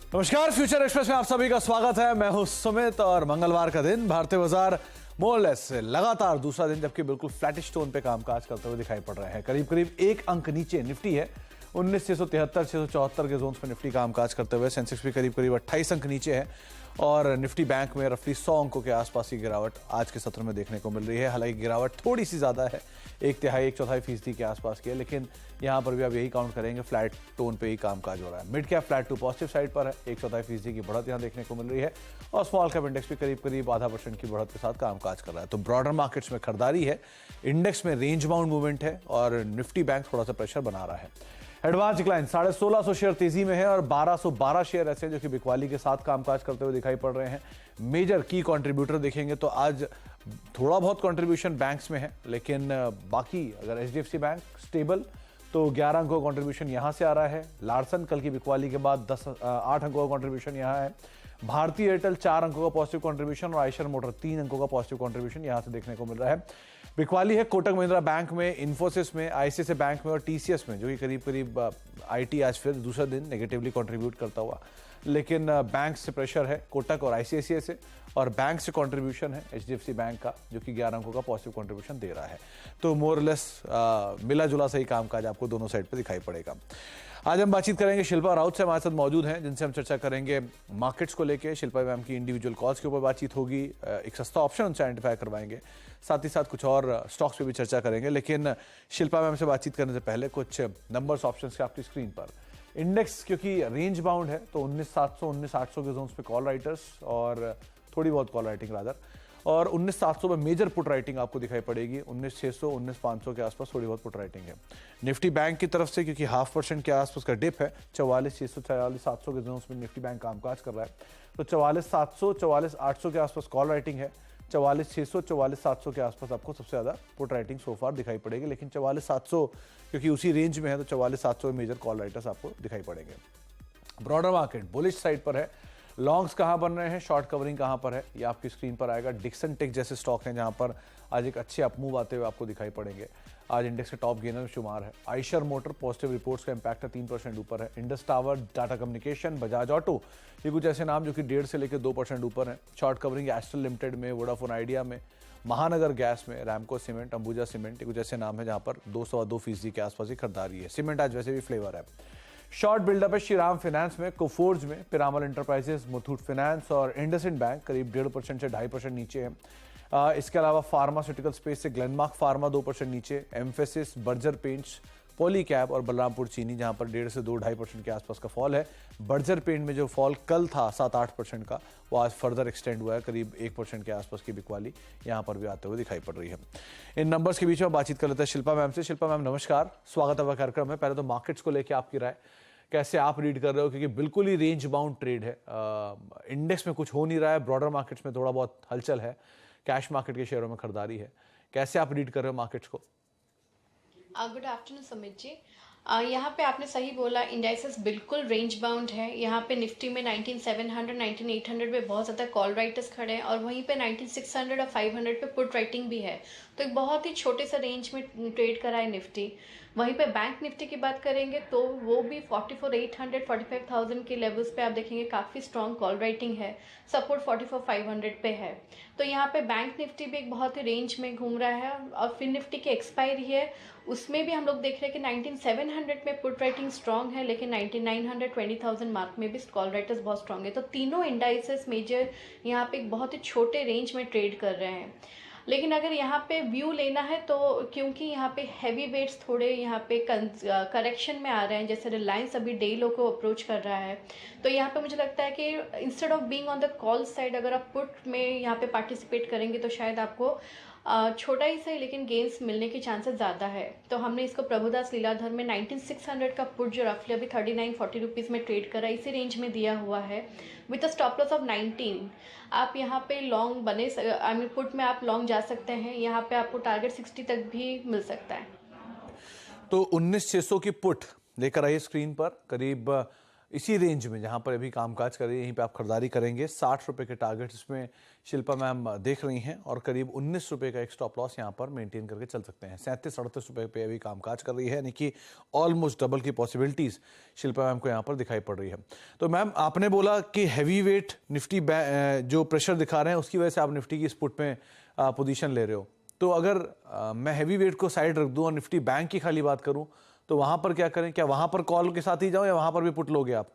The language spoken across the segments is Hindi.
नमस्कार, फ्यूचर एक्सप्रेस में आप सभी का स्वागत है। मैं हूं सुमित और मंगलवार का दिन भारतीय बाजार मोरलेस लगातार दूसरा दिन जबकि बिल्कुल फ्लैटिश टोन पे कामकाज करते हुए दिखाई पड़ रहे हैं। करीब करीब एक अंक नीचे निफ्टी है 19,673 674 के जोन्स में निफ्टी कामकाज करते हुए। सेंसेक्स भी करीब करीब 28 अंक नीचे है और निफ्टी बैंक में रफली 100 अंकों के आसपास की गिरावट आज के सत्र में देखने को मिल रही है। हालांकि गिरावट थोड़ी सी ज्यादा है, 1/3-1/4% के आसपास की है, लेकिन यहां पर भी आप यही काउंट करेंगे फ्लैट टोन पे ही कामकाज हो रहा है। Mid cap flat to positive side पर है, 1/4% की बढ़त यहां देखने को मिल रही है और स्मॉल कैप इंडेक्स भी करीब करीब 0.5% की बढ़त के साथ कामकाज कर रहा है। तो ब्रॉडर मार्केट्स में खरीदारी है, इंडेक्स में रेंज बाउंड मूवमेंट है और निफ्टी बैंक थोड़ा सा प्रेशर बना रहा है। एडवांस डिक्लाइन 1650 शेयर तेजी में है और 1212 शेयर ऐसे जो कि बिकवाली के साथ कामकाज करते हुए दिखाई पड़ रहे हैं। मेजर की कंट्रीब्यूटर देखेंगे तो आज थोड़ा बहुत कंट्रीब्यूशन बैंक्स में है, लेकिन बाकी अगर एचडीएफसी बैंक स्टेबल तो 11 अंकों का कंट्रीब्यूशन यहां से आ रहा है। लार्सन कल की बिकवाली के बाद 8 अंकों का कंट्रीब्यूशन यहां है। भारतीय एयरटेल 4 अंकों का पॉजिटिव कंट्रीब्यूशन और आयशर मोटर 3 अंकों का पॉजिटिव कंट्रीब्यूशन यहां से देखने को मिल रहा है। बिकवाली है कोटक महिंद्रा बैंक में, इन्फोसिस में, आईसीआईसीआई बैंक में और टीसीएस में, जो कि करीब करीब आईटी आज फिर दूसरा दिन नेगेटिवली कंट्रीब्यूट करता हुआ। लेकिन बैंक से प्रेशर है कोटक और आईसीआईसीआई से, और बैंक से कंट्रीब्यूशन है एचडीएफसी बैंक का जो कि 11 अंकों का पॉजिटिव कंट्रीब्यूशन दे रहा है। तो मोर लेस मिला जुला सही कामकाज आपको दोनों साइड पे दिखाई पड़ेगा। आज हम बातचीत करेंगे, शिल्पा राउत से हमारे साथ मौजूद हैं जिनसे हम चर्चा करेंगे मार्केट्स को लेके। शिल्पा मैम की इंडिविजुअल कॉल्स के ऊपर बातचीत होगी, एक सस्ता ऑप्शन उनसे आइडेंटिफाई करवाएंगे, साथ ही साथ कुछ और स्टॉक्स पे भी चर्चा करेंगे। लेकिन शिल्पा मैम से बातचीत करने से पहले कुछ नंबर्स ऑप्शंस के आपकी स्क्रीन पर। इंडेक्स क्योंकि रेंज बाउंड है तो 19,700 19,800 के जोन्स पे कॉल राइटर्स और थोड़ी बहुत कॉल राइटिंग रादर, और 19,700 में मेजर पुट राइटिंग आपको दिखाई पड़ेगी। 19,600 19,500 के आसपास थोड़ी बहुत पुट राइटिंग है। निफ्टी बैंक की तरफ से क्योंकि 0.5% के आसपास का डिप है, 44,600 44,700 के जोन्स में निफ्टी बैंक कामकाज कर रहा है। तो 44,700 44,800 के आसपास कॉल राइटिंग है, 44,600 44,700 के आसपास आपको सबसे ज्यादा पुट राइटिंग सोफार दिखाई पड़ेगी। लेकिन 44,700 क्योंकि उसी रेंज में है तो 44,700 में मेजर कॉल राइटर्स आपको दिखाई पड़ेंगे। ब्रॉडर मार्केट बुलिश साइड पर है। लॉन्ग्स कहां बन रहे हैं, शॉर्ट कवरिंग कहां पर है, ये आपकी स्क्रीन पर आएगा। डिक्सन टेक जैसे स्टॉक हैं जहां पर आज एक अच्छे अपमूव आते हुए आपको दिखाई पड़ेंगे। आज इंडेक्स के टॉप गेनर में शुमार है। आयशर मोटर पॉजिटिव रिपोर्ट्स का इंपैक्ट है, 3% ऊपर है। Indus tower, Tata communication, Bajaj auto, ये कुछ ऐसे नाम जो कि 1.5 से लेकर 2% ऊपर है। शॉर्ट कवरिंग एस्ट्रल लिमिटेड में, वोडाफोन आइडिया में, महानगर गैस में, रैमको सीमेंट, अंबुजा सीमेंट, ये कुछ ऐसे नाम है जहां पर 2-2.25% के आसपास ही खरीदारी है। सीमेंट आज वैसे भी फ्लेवर है। शॉर्ट बिल्डअप है श्रीराम फाइनेंस में, कोफोर्ज में, पिरामल एंटरप्राइजेस, मुथूट फाइनेंस और इंडसइंड बैंक करीब 1.5% से 2.5% नीचे है। इसके अलावा फार्मास्यूटिकल स्पेस से ग्लेनमार्क फार्मा 2% नीचे, एम्फेसिस, बर्जर पेंट्स, पॉलीकैब और बलरामपुर चीनी जहां पर 1.5 से 2-2.5% के आसपास का फॉल है। बर्जर पेंट में जो फॉल कल था 7-8% का, वो आज फर्दर एक्सटेंड हुआ है, करीब 1% के आसपास की बिकवाली यहां पर भी आते हुए दिखाई पड़ रही है। इन नंबर्स के बीच में बातचीत कर लेते हैं शिल्पा मैम से। शिल्पा मैम नमस्कार, स्वागत है कार्यक्रम में। पहले तो मार्केट्स को लेकर आपकी राय, कैसे आप रीड कर रहे हो, क्योंकि बिल्कुल ही रेंज बाउंड ट्रेड है। इंडेक्स में कुछ हो नहीं रहा है, ब्रॉडर मार्केट्स में थोड़ा बहुत हलचल है, कैश मार्केट के शेयरों में खरीदारी है। कैसे आप रीड कर रहे हो मार्केट्स को? Good afternoon Sumit ji. यहाँ पे आपने सही बोला, इंडाइसेस बिल्कुल रेंज बाउंड है। यहाँ पे निफ्टी में 19,700 19,800 पे बहुत ज़्यादा कॉल राइटर्स खड़े हैं और वहीं पे 19,600 और 500 पे पुट राइटिंग भी है। तो एक बहुत ही छोटे से रेंज में ट्रेड करा है निफ्टी। वहीं पे बैंक निफ्टी की बात करेंगे तो वो भी 44,800 45,000 के लेवल्स पे आप देखेंगे काफ़ी स्ट्रॉन्ग कॉल राइटिंग है। सपोर्ट 44,500 पे है। तो यहाँ पे बैंक निफ्टी भी एक बहुत ही रेंज में घूम रहा है। और फिर निफ्टी की एक्सपायरी है, उसमें भी हम लोग देख रहे हैं कि 19,700 में पुट राइटिंग स्ट्रॉन्ग है, लेकिन 19,900 20,000 मार्क में भी कॉल राइटर्स बहुत स्ट्रॉन्ग है। तो तीनों इंडाइसेस मेजर यहाँ पे एक बहुत ही छोटे रेंज में ट्रेड कर रहे हैं। लेकिन अगर यहाँ पे व्यू लेना है तो क्योंकि यहाँ पे हैवी वेट्स थोड़े यहाँ पे करेक्शन में आ रहे हैं, जैसे रिलायंस अभी डे लो को अप्रोच कर रहा है, तो यहाँ पे मुझे लगता है कि instead of being on the call side अगर आप पुट में यहाँ पे पार्टिसिपेट करेंगे तो शायद आपको छोटा ही सही लेकिन गेंस मिलने के चांसेस ज़्यादा है। तो हमने इसको प्रभुदास लीलाधर में 19,600 का पुट जो रफली अभी 39-40 रुपीज़ में ट्रेड करा, इसी रेंज में दिया हुआ है with a stop loss of 19। आप यहाँ पे लॉन्ग बने, आई मीन पुट में आप लॉन्ग जा सकते हैं। यहाँ पे आपको टारगेट 60 तक भी मिल सकता है। तो 19,600 की पुट लेकर आइए स्क्रीन पर, करीब इसी रेंज में जहां पर अभी कामकाज कर रही है, यहीं पे आप खरीदारी करेंगे। 60 रुपए के टारगेट इसमें शिल्पा मैम देख रही हैं और करीब 19 रुपए का एक स्टॉप लॉस यहां पर मेंटेन करके चल सकते हैं। 37-38 रुपए पे अभी कामकाज कर रही है, यानी कि ऑलमोस्ट डबल की पॉसिबिलिटीज शिल्पा मैम को यहाँ पर दिखाई पड़ रही है। तो मैम आपने बोला कि हैवी वेट निफ्टी जो प्रेशर दिखा रहे हैं उसकी वजह से आप निफ्टी की इस पुट में पोजीशन ले रहे हो। तो अगर मैं हैवी वेट को साइड रख दूं और निफ्टी बैंक की खाली बात करूं तो वहां पर क्या करें? क्या वहां पर कॉल के साथ ही जाओ या वहां पर भी पुट लोगे आप?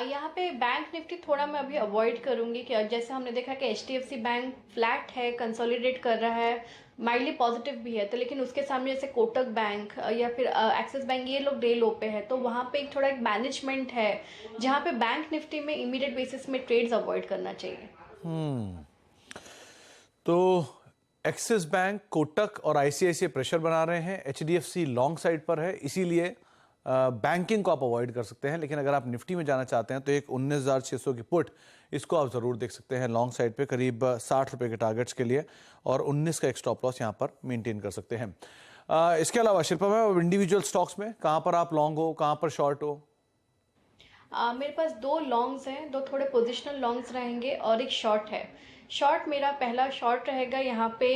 यहाँ पे बैंक निफ्टी थोड़ा मैं अभी अवॉइड करूंगी कि जैसे हमने देखा कि HDFC बैंक फ्लैट है, कंसोलिडेट कर रहा है, माइल्डली पॉजिटिव भी है, तो लेकिन उसके सामने जैसे कोटक बैंक या फिर एक्सिस बैंक ये लोग डे लो पे है, तो वहाँ पे एक थोड़ा एक मैनेजमेंट है जहाँ पे बैंक निफ्टी में इमीडिएट बेसिस में ट्रेड्स अवॉइड करना चाहिए। तो एक्सिस बैंक, कोटक और ICICI प्रेशर बना रहे हैं, HDFC लॉन्ग साइड पर है, इसीलिए बैंकिंग को आप अवॉइड कर सकते हैं। लेकिन अगर आप निफ्टी में जाना चाहते हैं तो एक 19,600 की पुट, इसको आप जरूर देख सकते हैं लॉन्ग साइड पे करीब 60 रुपए के टारगेट्स के लिए, और 19 का एक स्टॉप लॉस यहाँ पर मेंटेन कर सकते हैं। इसके अलावा शिल्पा मैम इंडिविजुअल स्टॉक्स में कहाँ पर आप लॉन्ग हो, कहाँ पर शॉर्ट हो? मेरे पास 2 लॉन्ग्स हैं, 2 थोड़े पोजिशनल लॉन्ग्स रहेंगे और एक शॉर्ट है। शॉर्ट मेरा पहला शॉर्ट रहेगा यहाँ पे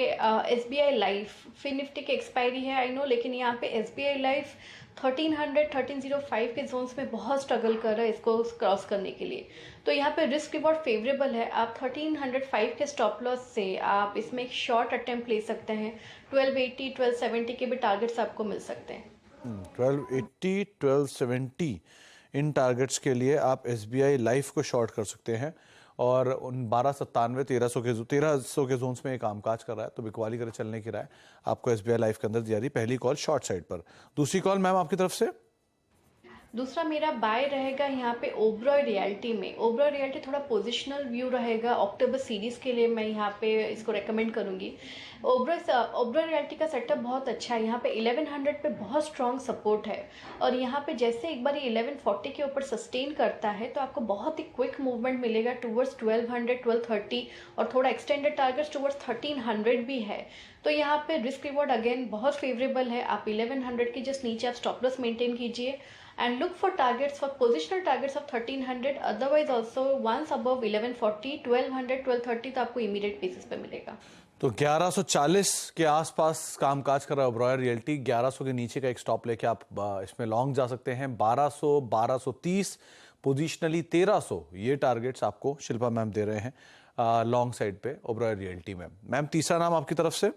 SBI लाइफ। फिर निफ्टी की एक्सपायरी है आई नो, लेकिन यहाँ पे SBI लाइफ 1305 के जोन्स में बहुत स्ट्रगल कर रहा है इसको क्रॉस करने के लिए। तो यहाँ पे रिस्क रिवॉर्ड फेवरेबल है। आप 1305 के स्टॉप लॉस से आप इसमें एक शॉर्ट अटेम्प्ट ले सकते हैं। 1280 1270 के भी टारगेट्स आपको मिल सकते हैं। 1280 1270 इन टारगेट्स के लिए आप SBI लाइफ को शॉर्ट कर सकते हैं, और उन 1297 1300 के जोन्स में ये कामकाज कर रहा है, तो बिकवाली करे चलने की राय आपको SBI लाइफ के अंदर दी जा रही। पहली कॉल शॉर्ट साइड पर। दूसरी कॉल मैम आपकी तरफ से? दूसरा मेरा बाय रहेगा यहाँ पे ओबरॉय रियल्टी में। ओबरॉय रियल्टी थोड़ा पोजिशनल व्यू रहेगा, अक्टूबर सीरीज के लिए मैं यहाँ पे इसको रेकमेंड करूँगी। ओबरॉय रियल्टी का सेटअप बहुत अच्छा है। यहाँ पे 1100 पे बहुत स्ट्रॉन्ग सपोर्ट है, और यहाँ पे जैसे एक बार ये 1140 के ऊपर सस्टेन करता है तो आपको बहुत ही क्विक मूवमेंट मिलेगा टूवर्ड्स 1200 1230, और थोड़ा एक्सटेंडेड टारगेट्स टूवर्ड्स 1300 भी है। तो यहाँ पे रिस्क रिवॉर्ड अगेन बहुत फेवरेबल है। आप 1100 के जस्ट नीचे आप स्टॉप लॉस मेंटेन कीजिए and look for targets for positional targets of 1300, otherwise also once above 1140 1200 1230 तो आपको इमीडिएट बेसिस पे मिलेगा। तो 1140 के आसपास कामकाज कर रहा है ओबरॉय रियल्टी। 1100 के नीचे का एक स्टॉप लेके आप इसमें लॉन्ग जा सकते हैं। 1200 1230 पोजिशनली 1300 ये टारगेट्स आपको शिल्पा मैम दे रहे हैं लॉन्ग साइड पे ओबरॉय रियल्टी में। मैम तीसरा नाम आपकी तरफ से?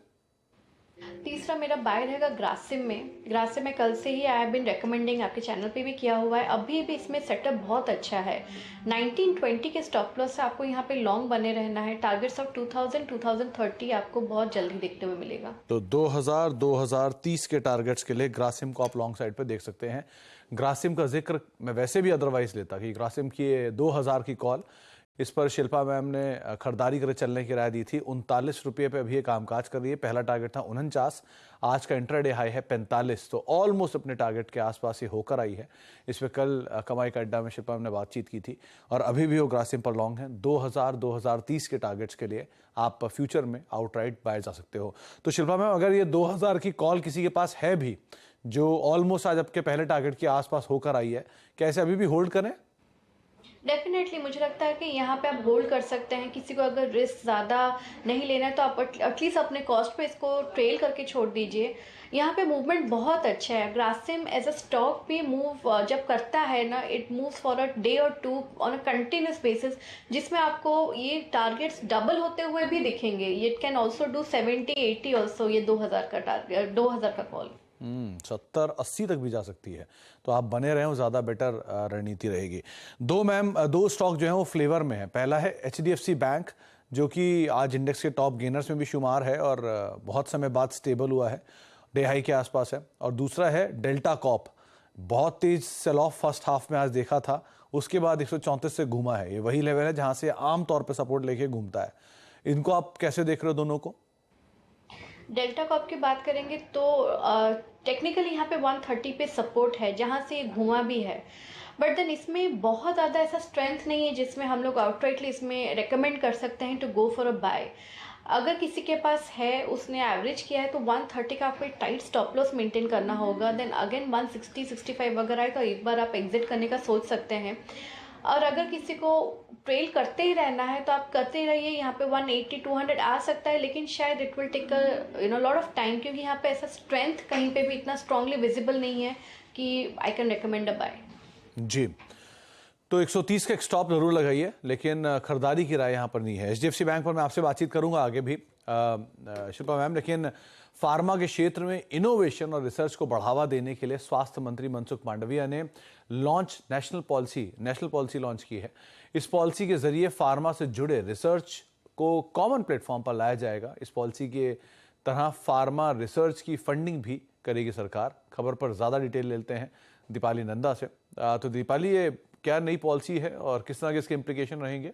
तीसरा मेरा बाय रहेगा ग्रासिम में। ग्रासिम में कल से ही आई हैव बीन रिकमेंडिंग, आपके चैनल पे भी किया हुआ है। अभी भी इसमें सेटअप बहुत अच्छा है। 1920 के स्टॉप लॉस से आपको यहाँ पे लॉन्ग बने रहना है। टारगेट्स ऑफ 2000 2030 आपको बहुत जल्दी देखने में मिलेगा। तो 2000 2030 के टारगेट्स के लिए ग्रासिम को आप लॉन्ग साइड पे देख सकते हैं। ग्रासिम का जिक्र मैं वैसे भी अदरवाइज लेता कि ग्रासिम की 2000 की कॉल, इस पर शिल्पा मैम ने खरीदारी करे चलने की राय दी थी। 39 रुपये पे अभी ये कामकाज कर रही है। पहला टारगेट था 49, आज का इंट्राडे हाई है 45, तो ऑलमोस्ट अपने टारगेट के आसपास ही होकर आई है। इस पर कल कमाई का अड्डा में शिल्पा मैम ने बातचीत की थी, और अभी भी वो ग्रासिम पर लॉन्ग है। 2000 2030 के टारगेट्स के लिए आप फ्यूचर में आउटराइट बाय जा सकते हो। तो शिल्पा मैम अगर ये 2000 की कॉल किसी के पास है भी, जो ऑलमोस्ट आज आपके पहले टारगेट के आसपास होकर आई है, क्या इसे अभी भी होल्ड करें? डेफिनेटली मुझे लगता है कि यहाँ पे आप होल्ड कर सकते हैं। किसी को अगर रिस्क ज़्यादा नहीं लेना है तो आप एटलीस्ट अपने कॉस्ट पे इसको ट्रेल करके छोड़ दीजिए। यहाँ पे मूवमेंट बहुत अच्छा है। ग्रासिम एज अ स्टॉक भी मूव जब करता है ना, it moves for a day और two on a continuous basis, जिसमें आपको ये टारगेट्स डबल होते हुए भी दिखेंगे। It can also do 70 80 also. ये 2000 का टारगेट, 2000 का कॉल 70-80 तक भी जा सकती है, तो आप बने रहे हो, ज़्यादा बेटर रणनीति रहेगी। दो स्टॉक जो है वो फ्लेवर में है। पहला है HDFC बैंक, जो कि आज इंडेक्स के टॉप गेनर्स में भी शुमार है और बहुत समय बाद स्टेबल हुआ है, डे हाई के आसपास है। और दूसरा है डेल्टा कॉप, बहुत तेज सेल ऑफ फर्स्ट हाफ में आज देखा था, उसके बाद 134 से घूमा है। ये वही लेवल है जहां से आमतौर पर सपोर्ट लेके घूमता है। इनको आप कैसे देख रहे हो दोनों को? डेल्टा कॉप की बात करेंगे तो टेक्निकली यहाँ पे 130 पे सपोर्ट है, जहाँ से ये घुमा भी है। बट देन इसमें बहुत ज़्यादा ऐसा स्ट्रेंथ नहीं है जिसमें हम लोग आउटराइटली इसमें रेकमेंड कर सकते हैं to go for a buy. अगर किसी के पास है, उसने एवरेज किया है, तो 130 का आपको एक टाइट स्टॉप लॉस मेंटेन करना होगा। देन अगेन 160-65 अगर आए तो एक बार आप एग्जिट करने का सोच सकते हैं। और अगर किसी को ट्रेल करते ही रहना है तो आप करते ही रहिए। यहाँ पे 180-200 आ सकता है, लेकिन शायद it will take lot of time, क्योंकि यहाँ पे ऐसा स्ट्रेंथ कहीं पे भी इतना स्ट्रांगली विजिबल नहीं है कि I can recommend a buy. जी, तो 130 का एक स्टॉप जरूर लगाइए, लेकिन खरीदारी की राय यहाँ पर नहीं है। एचडीएफसी बैंक पर मैं आपसे बातचीत करूंगा आगे भी शिल्पा मैम, लेकिन फार्मा के क्षेत्र में इनोवेशन और रिसर्च को बढ़ावा देने के लिए स्वास्थ्य मंत्री मनसुख मांडविया ने नेशनल पॉलिसी लॉन्च की है। इस पॉलिसी के जरिए फार्मा से जुड़े रिसर्च को कॉमन प्लेटफॉर्म पर लाया जाएगा। इस पॉलिसी के तरह फार्मा रिसर्च की फंडिंग भी करेगी सरकार। खबर पर ज्यादा डिटेल लेते हैं दीपाली नंदा से। तो दीपाली, ये क्या नई पॉलिसी है और किस तरह के इसके इम्प्लीकेशन रहेंगे?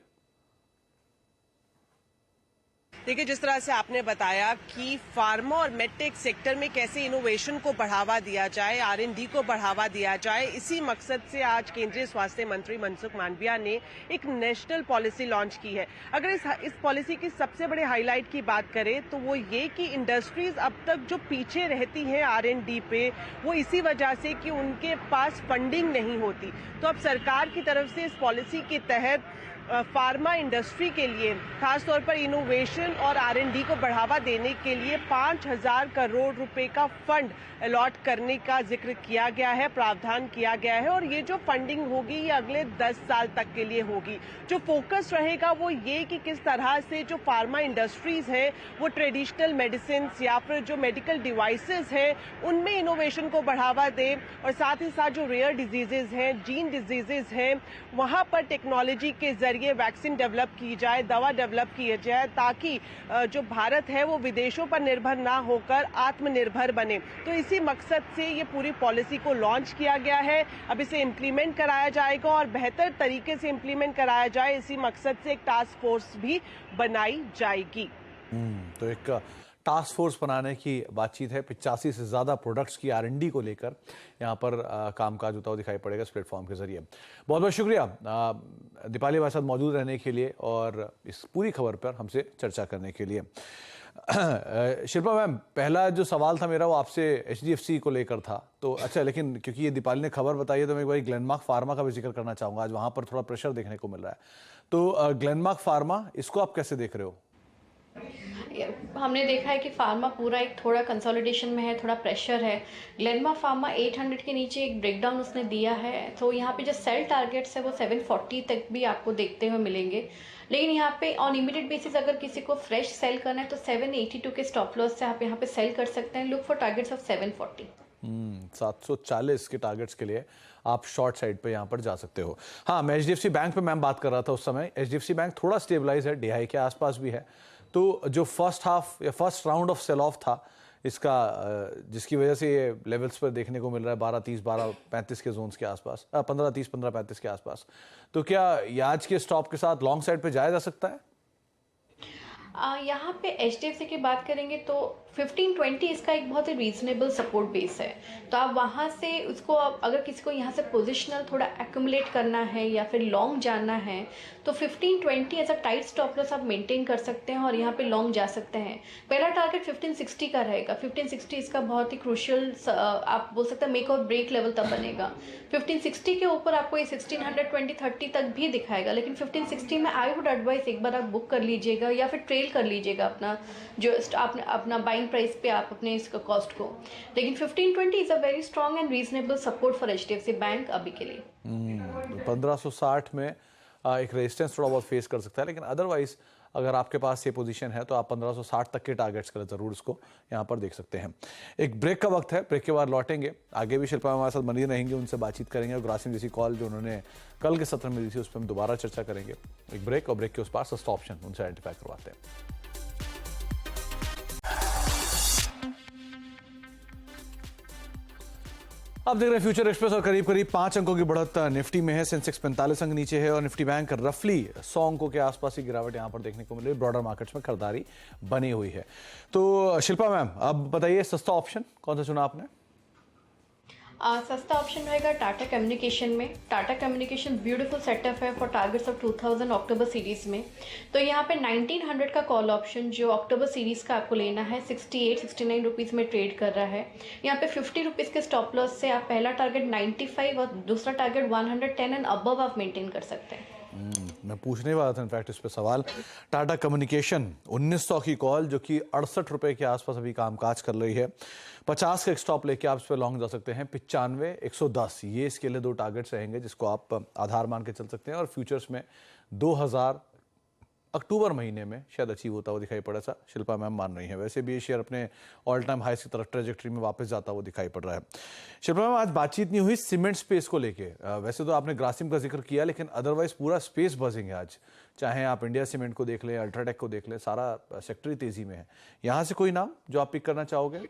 देखिए, जिस तरह से आपने बताया कि फार्मा और मेडटेक सेक्टर में कैसे इनोवेशन को बढ़ावा दिया जाए, R&D को बढ़ावा दिया जाए, इसी मकसद से आज केंद्रीय स्वास्थ्य मंत्री मनसुख मांडविया ने एक नेशनल पॉलिसी लॉन्च की है। अगर इस पॉलिसी की सबसे बड़े हाईलाइट की बात करें तो वो ये कि इंडस्ट्रीज अब तक जो पीछे रहती हैं R&D पे, वो इसी वजह से कि उनके पास फंडिंग नहीं होती। तो अब सरकार की तरफ से इस पॉलिसी के तहत फार्मा इंडस्ट्री के लिए खासतौर पर इनोवेशन और R&D को बढ़ावा देने के लिए 5,000 करोड़ रुपए का फंड अलॉट करने का जिक्र किया गया है, प्रावधान किया गया है। और ये जो फंडिंग होगी ये अगले 10 साल तक के लिए होगी। जो फोकस रहेगा वो ये कि किस तरह से जो फार्मा इंडस्ट्रीज है वो ट्रेडिशनल मेडिसिन या फिर जो मेडिकल डिवाइसेस हैं उनमें इनोवेशन को बढ़ावा दे, और साथ ही साथ जो रेयर डिजीजेज हैं, जीन डिजीजेज हैं, वहां पर टेक्नोलॉजी के जरिए वैक्सीन डेवलप की जाए, दवा डेवलप की जाए, ताकि जो भारत है वो विदेशों पर निर्भर ना होकर आत्मनिर्भर बने। तो इसी मकसद से ये पूरी पॉलिसी को लॉन्च किया गया है। अब इसे इम्प्लीमेंट कराया जाएगा और बेहतर तरीके से इम्प्लीमेंट कराया जाए, इसी मकसद से एक टास्क फोर्स भी बनाई जाएगी। तो एक टास्क फोर्स बनाने की बातचीत है। 85 से ज़्यादा प्रोडक्ट्स की R&D को लेकर यहाँ पर कामकाज होता हुआ दिखाई पड़ेगा इस प्लेटफॉर्म के जरिए। बहुत बहुत शुक्रिया दीपाली हमारे साथ मौजूद रहने के लिए और इस पूरी खबर पर हमसे चर्चा करने के लिए। शिल्पा मैम, पहला जो सवाल था मेरा वो आपसे HDFC को लेकर था। तो अच्छा, लेकिन क्योंकि ये दीपाली ने खबर बताई है तो मैं एक बार ग्लेनमार्क फार्मा का भी जिक्र करना चाहूँगा। आज वहाँ पर थोड़ा प्रेशर देखने को मिल रहा है। तो ग्लेनमार्क फार्मा, इसको आप कैसे देख रहे हो? हमने देखा है कि फार्मा पूरा एक थोड़ा कंसोलिडेशन में है, थोड़ा प्रेशर है। ग्लेनमार्क फार्मा 800 के नीचे एक ब्रेकडाउन उसने दिया है, तो यहाँ पे जो सेल टारगेट्स है वो 740 तक भी आपको देखते हुए मिलेंगे। लेकिन यहाँ पे ऑन इमीडिएट बेसिस अगर किसी को फ्रेश सेल करना है तो 782 के स्टॉप लॉस से आप यहाँ पे सेल कर सकते हैं। Look for targets of 740। 740 के टारगेट्स के लिए आप शॉर्ट साइड पे यहाँ पर जा सकते हो। हाँ, मैं HDFC बैंक पे मैम बात कर रहा था उस समय। HDFC बैंक थोड़ा स्टेबलाइज है, DI के आसपास भी है। तो जो फर्स्ट हाफ या first round of sell off था इसका, जिसकी वजह से ये लेवल्स पर देखने को मिल रहा है 12.30 12.35 के जोन्स के आसपास, 15.30 15.35 के आसपास। तो क्या ये आज के स्टॉप के साथ लॉन्ग साइड पे जाया जा सकता है? यहाँ पे HDFC की बात करेंगे तो 1520 इसका एक बहुत ही रीजनेबल सपोर्ट बेस है। तो आप वहाँ से उसको, अगर किसी को यहाँ से पोजिशनल थोड़ा एक्यूमुलेट करना है या फिर लॉन्ग जाना है तो 1520 as a tight stop loss आप मेंटेन कर सकते हैं और यहाँ पे लॉन्ग जा सकते हैं। पहला टारगेट 1560 का रहेगा। 1560 इसका बहुत ही क्रूशियल, आप बोल सकते हैं मेक और ब्रेक लेवल तब बनेगा। 1560 के ऊपर आपको ये 1620-30 तक भी दिखाएगा, लेकिन 1560 में आई वुड एडवाइस एक बार आप बुक कर लीजिएगा या फिर ट्रेल कर लीजिएगा अपना जो आपने अपना बाइंग प्राइस पे आप अपने इसका कॉस्ट को। लेकिन 1520 is a very strong and reasonable support for HDFC bank अभी के लिए। 1560 में एक रेजिस्टेंस थोड़ा बहुत फेस कर सकता है, लेकिन अदरवाइज अगर आपके पास ये पोजीशन है तो आप 1560 तक के टारगेट्स कर जरूर इसको यहाँ पर देख सकते हैं। एक ब्रेक का वक्त है, ब्रेक के बाद लौटेंगे। आगे भी शिल्पा हमारे साथ बनी रहेंगे, उनसे बातचीत करेंगे और ग्रासिम जैसी कॉल जो उन्होंने कल के सत्र में दी थी उस पर हम दोबारा चर्चा करेंगे। एक ब्रेक, और ब्रेक के उस पार सस्ता ऑप्शन उनसे आइडेंटिफाई करवाते हैं। आप देख रहे हैं फ्यूचर एक्सप्रेस और करीब करीब 5 अंकों की बढ़त निफ्टी में है। सेंसेक्स 45 अंक नीचे है और निफ्टी बैंक रफली 100 अंकों के आसपास की गिरावट यहां पर देखने को मिल रही है। ब्रॉडर मार्केट्स में खरीदारी बनी हुई है। तो शिल्पा मैम, अब बताइए सस्ता ऑप्शन कौन सा चुना आपने? सस्ता ऑप्शन रहेगा टाटा कम्युनिकेशन में। टाटा कम्युनिकेशन ब्यूटीफुल सेटअप है for targets of 2000 October series में। तो यहाँ पे 1900 का कॉल ऑप्शन जो अक्टूबर सीरीज का आपको लेना है 68-69 रुपीज़ में ट्रेड कर रहा है। यहाँ पे 50 रुपीज़ के स्टॉप लॉस से आप पहला टारगेट 95 और दूसरा टारगेट 110 एंड अबव आप मेंटेन कर सकते हैं। मैं पूछने वाला था इनफैक्ट इस पे सवाल। टाटा कम्युनिकेशन 1900 की कॉल जो कि 68 रुपए के आसपास अभी कामकाज कर रही है। 50 का एक स्टॉप लेके आप इस पे लॉन्ग जा सकते हैं। 95 110 ये इसके लिए दो टारगेट्स रहेंगे जिसको आप आधार मान के चल सकते हैं। और फ्यूचर्स में 2000 अक्टूबर महीने में शायद अचीव होता हुआ दिखाई पड़ा। सा शिल्पा मैम मान रही है। वैसे भी ये शेयर अपने ऑल टाइम हाई की तरफ ट्रेजेक्ट्री में वापस जाता हुआ दिखाई पड़ रहा है। शिल्पा मैम, आज बातचीत नहीं हुई सीमेंट स्पेस को लेके। वैसे तो आपने ग्रासिम का जिक्र किया, लेकिन अदरवाइज पूरा स्पेस बजिंग है आज। चाहे आप इंडिया सीमेंट को देख लें, अल्ट्राटेक को देख लें, सारा सेक्टर ही तेजी में है। यहाँ से कोई नाम जो आप पिक करना चाहोगे?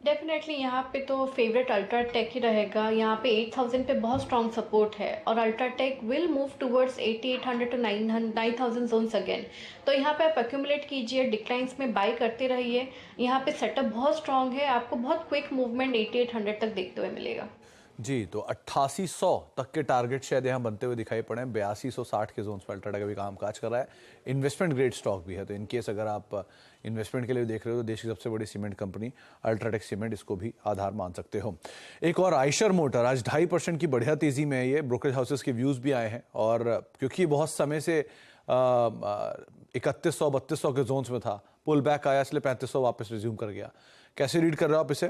डेफिनेटली यहाँ पे तो फेवरेट अल्ट्राटेक ही रहेगा। यहाँ पे 8000 पे बहुत स्ट्रॉन्ग सपोर्ट है और UltraTech will move towards 8800 to 9000 zones again. तो यहाँ पे आप एक्यूमुलेट कीजिए, डिक्लाइंस में बाय करते रहिए। यहाँ पे सेटअप बहुत स्ट्रॉन्ग है, आपको बहुत क्विक मूवमेंट 8800 तक देखते हुए मिलेगा। जी, तो 8800 तक के टारगेट शायद यहाँ बनते हुए दिखाई पड़े हैं। 8260 के जोन्स पर अल्ट्राटेक अभी कामकाज कर रहा है। इन्वेस्टमेंट ग्रेड स्टॉक भी है, तो इनकेस अगर आप इन्वेस्टमेंट के लिए देख रहे हो तो देश की सबसे बड़ी सीमेंट कंपनी अल्ट्राटेक सीमेंट, इसको भी आधार मान सकते हो। एक और आयशर मोटर आज 2.5% की बढ़िया तेजी में है। ये ब्रोकरेज हाउसेस के व्यूज भी आए हैं और क्योंकि बहुत समय से 3100-3200 के जोन्स में था, पुल बैक आया इसलिए 3500 वापस रिज्यूम कर गया। कैसे रीड कर रहे हो आप इसे?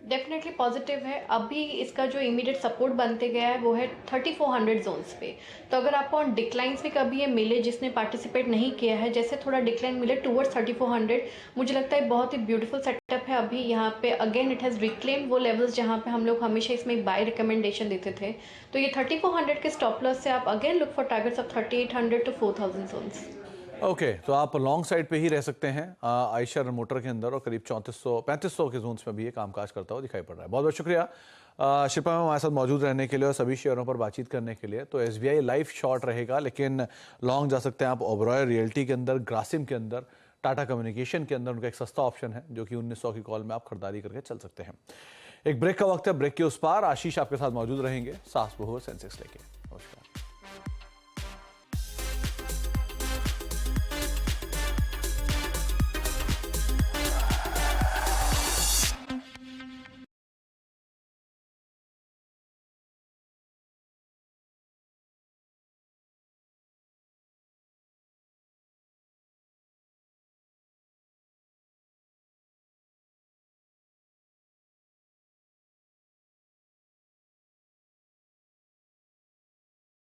डेफिनेटली पॉजिटिव है। अभी इसका जो इमीडिएट सपोर्ट बनते गया है वो है 3400 जोन्स पे। तो अगर आपको ऑन डिक्लाइंस भी कभी ये मिले जिसने पार्टिसिपेट नहीं किया है, जैसे थोड़ा डिक्लाइन मिले टुवर्ड्स 3400, मुझे लगता है बहुत ही ब्यूटीफुल सेटअप है। अभी यहाँ पे अगेन इट हैज़ रिक्लेम वो लेवल्स जहाँ पे हम लोग हमेशा इसमें एक बाय रिकमेंडेशन देते थे। तो ये 3400 के स्टॉप लॉस से आप again look for targets of 3800 to 4000 zones. Okay, तो आप लॉन्ग साइड पे ही रह सकते हैं आयशर मोटर के अंदर और करीब 3400-3500 के जोन्स में भी ये कामकाज करता हुआ दिखाई पड़ रहा है। बहुत बहुत शुक्रिया शिल्पा मैम हमारे साथ मौजूद रहने के लिए और सभी शेयरों पर बातचीत करने के लिए। तो SBI लाइफ शॉर्ट रहेगा, लेकिन लॉन्ग जा सकते हैं आप ओबरॉय रियल्टी के अंदर, ग्रासिम के अंदर, टाटा कम्युनिकेशन के अंदर। उनका एक सस्ता ऑप्शन है जो कि 1900 की कॉल में आप खरीदारी करके चल सकते हैं। एक ब्रेक का वक्त है, ब्रेक के उस पार आशीष आपके साथ मौजूद रहेंगे सास बहू सेंसेक्स लेके।